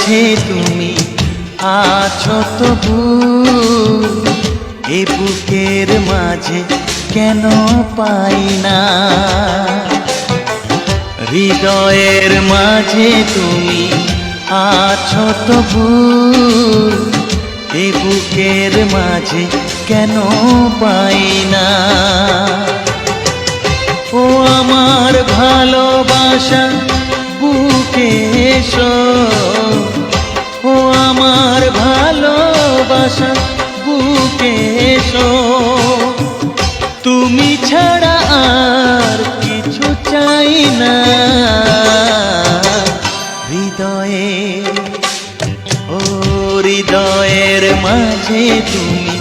কাছে তুমি আছো তবু, এ বুকের মাঝে কেন পাই না। হৃদয়ের মাঝে তুমি আছো তবু, এ বুকের মাঝে কেন পাই না। ও আমার ভালোবাসা বুকে এসো, ও আমার ভালোবাসা বুকে এসো। তুমি ছাড়া আর কিছু চাই না। হৃদয়ে, ও হৃদয়ের মাঝে তুমি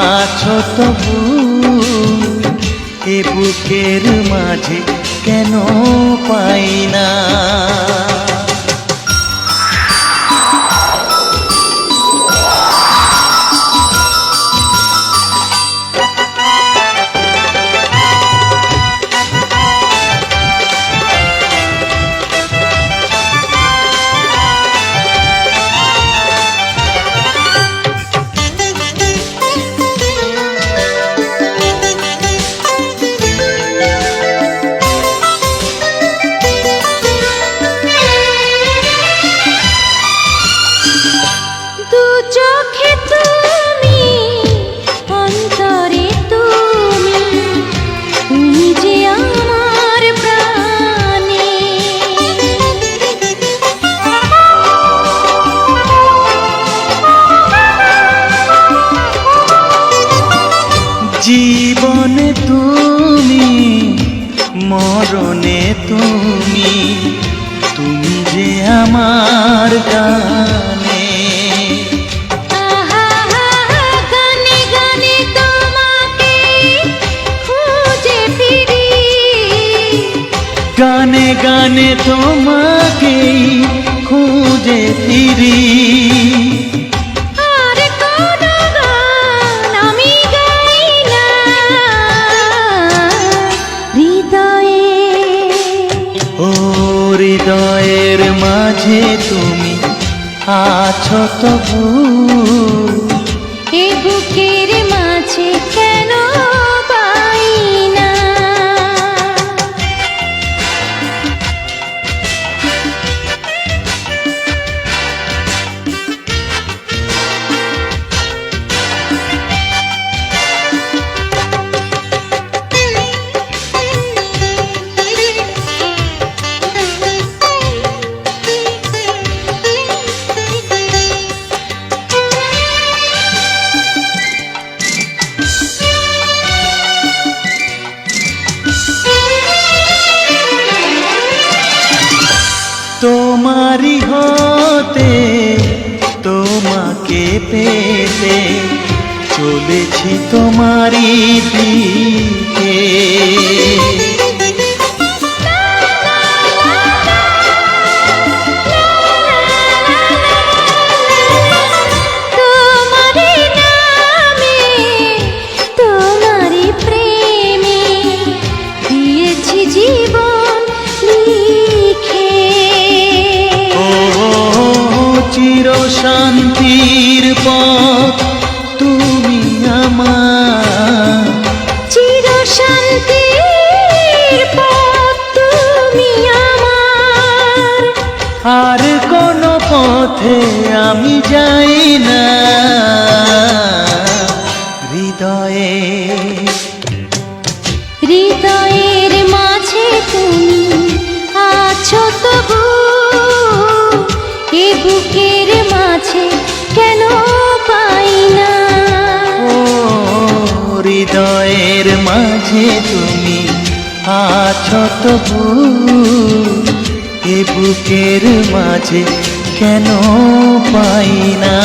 আছো তবু, এ বুকের মাঝে কেন পাই না। জীবনে তুমি, মরণে তুমি, তুমি যে আমার গানে। গানে গানে তোমাকে খুঁজে ফিরি, গানে গানে তোমাকে খুঁজে ফিরি। হৃদয়ের মাঝে তুমি আছো তবু, এ বুকের মাঝে কেন পাই না। তোমারি হতে তোমাকে পেতে চলেছি তোমারি দিকে। তোমারি নামে তোমারি প্রেমে দিয়েছি জীবন লিখে। চির শান্তির পথ তুমি আমার, চির শান্তির পথ তুমি আমার। আর কোন পথে আমি যাই না। হৃদয়ে, হৃদয়ের মাঝে তুমি আছো তবু, এ বুকের মাঝে কেন পাই না। ও হৃদয়ের মাঝে তুমি আছো তবু, এ বুকের মাঝে কেন পাই না।